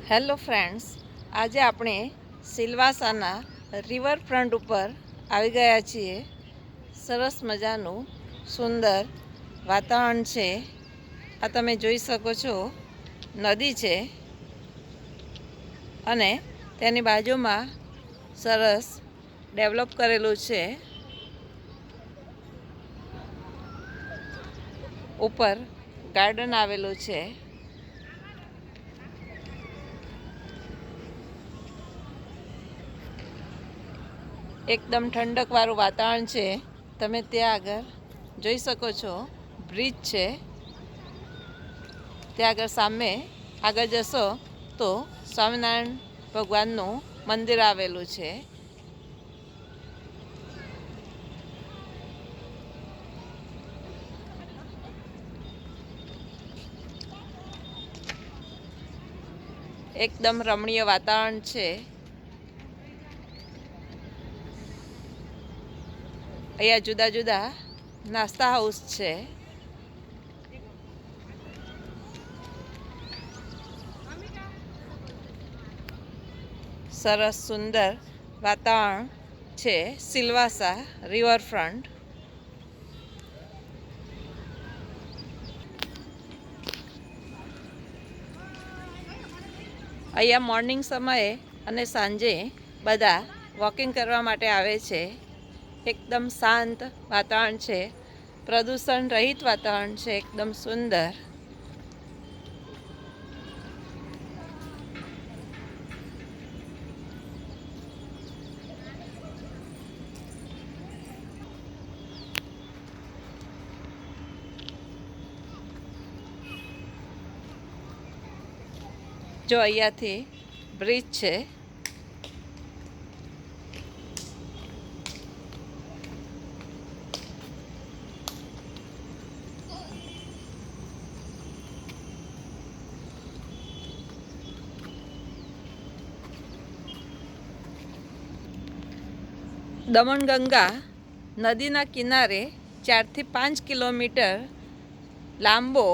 Hello friends, આજે આપણે સિલવાસાના riverfront ઉપર આવી ગયા છીએ. સરસ મજાનું સુંદર વાતાવરણ છે. આ તમે જોઈ શકો છો, નદી છે અને તેની બાજુમાં સરસ ડેવલપ કરેલું છે. ઉપર ગાર્ડન આવેલું છે. એકદમ ઠંડકવાળું વાતાવરણ છે. તમે ત્યાં આગળ જોઈ શકો છો, બ્રિજ છે. ત્યાં આગળ સામે આગળ જશો તો સ્વામિનારાયણ ભગવાનનું મંદિર આવેલું છે. એકદમ રમણીય વાતાવરણ છે. અહીંયા જુદા જુદા નાસ્તા હાઉસ છે. સરસ સુંદર વાતાવરણ છે. સિલવાસા રિવરફ્રન્ટ. અહીંયા મોર્નિંગ સમયે અને સાંજે બધા વોકિંગ કરવા માટે આવે છે. એકદમ શાંત વાતાવરણ છે. પ્રદૂષણ રહિત વાતાવરણ છે. એકદમ સુંદર. જો અહીંયાથી બ્રિજ છે. દમણગંગા નદીના કિનારે 4 થી 5 કિલોમીટર લાંબો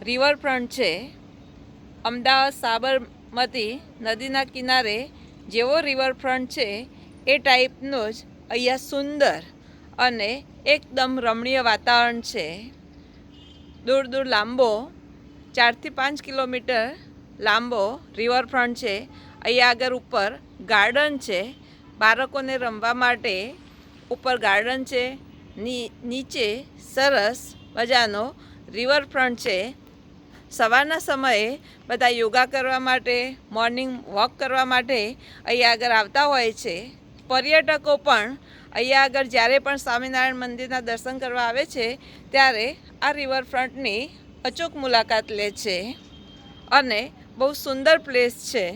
રિવરફ્રન્ટ છે. અમદાવાદ સાબરમતી નદીના કિનારે જેવો રિવરફ્રન્ટ છે એ ટાઈપનો જ અહીંયા સુંદર અને એકદમ રમણીય વાતાવરણ છે. દૂર દૂર લાંબો 4 થી 5 કિલોમીટર લાંબો રિવરફ્રન્ટ છે. અહીંયા આગળ ઉપર ગાર્ડન છે. બાળકોને રમવા માટે ઉપર ગાર્ડન છે. નીચે સરસ મજાનો રિવરફ્રન્ટ છે. સવારના સમયે બધા યોગા કરવા માટે, મોર્નિંગ વોક કરવા માટે અહીંયા આગળ આવતા હોય છે. પર્યટકો પણ અહીંયા આગળ જ્યારે પણ સ્વામિનારાયણ મંદિરના દર્શન કરવા આવે છે ત્યારે આ રિવરફ્રન્ટની અચૂક મુલાકાત લે છે અને બહુ સુંદર પ્લેસ છે.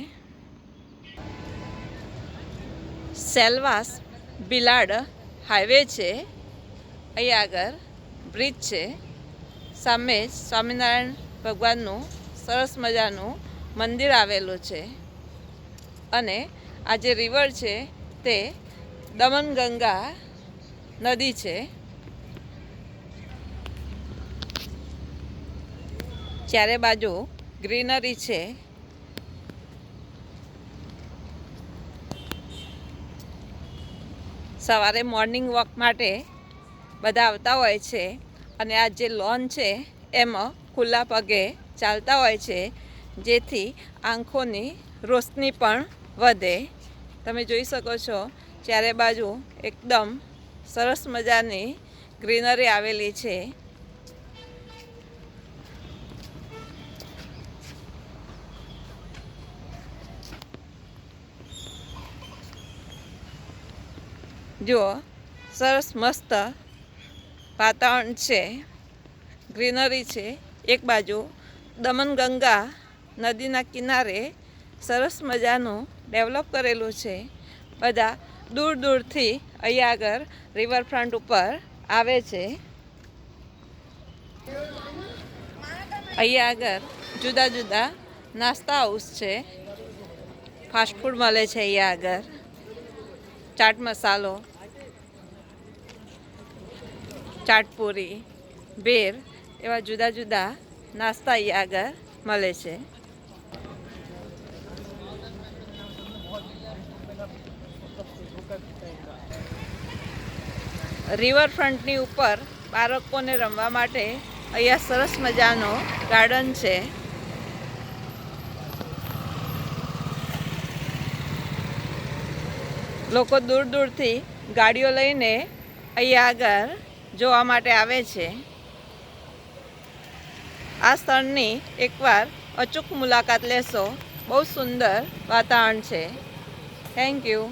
સેલવાસ ભિલાડ હાઈવે છે. અહીંયા આગળ બ્રિજ છે. સામે જ સ્વામિનારાયણ ભગવાનનું સરસ મજાનું મંદિર આવેલું છે અને આ જે રિવર છે તે દમણગંગા નદી છે. ચારે બાજુ ગ્રીનરી છે. સવારે મોર્નિંગ વોક માટે બધા આવતા હોય છે અને આ જે લોન છે એમાં ખુલ્લા પગે ચાલતા હોય છે, જેથી આંખોની રોશની પણ વધે. તમે જોઈ શકો છો, ચારે બાજુ એકદમ સરસ મજાની ગ્રીનરી આવેલી છે. જુઓ, સરસ મસ્ત વાતાવરણ છે. ગ્રીનરી છે. એક બાજુ દમણગંગા નદીના કિનારે સરસ મજાનું ડેવલપ કરેલું છે. બધા દૂર દૂરથી અહીંયા આગળ રિવરફ્રન્ટ ઉપર આવે છે. અહીંયા આગળ જુદા જુદા નાસ્તા હાઉસ છે. ફાસ્ટફૂડ મળે છે. અહીંયા આગળ ચાટ મસાલો, ચાટપુરી, ભેર એવા જુદા જુદા નાસ્તા અહીંયા આગળ મળે છે. રિવરફ્રન્ટની ઉપર બાળકોને રમવા માટે અહીંયા સરસ મજાનો ગાર્ડન છે. લોકો દૂર દૂરથી ગાડીઓ લઈને અહીંયા આગળ જોવા માટે આવે છે. આ સ્થળની એકવાર અચૂક મુલાકાત લેશો. બહુ સુંદર વાતાવરણ છે. Thank you.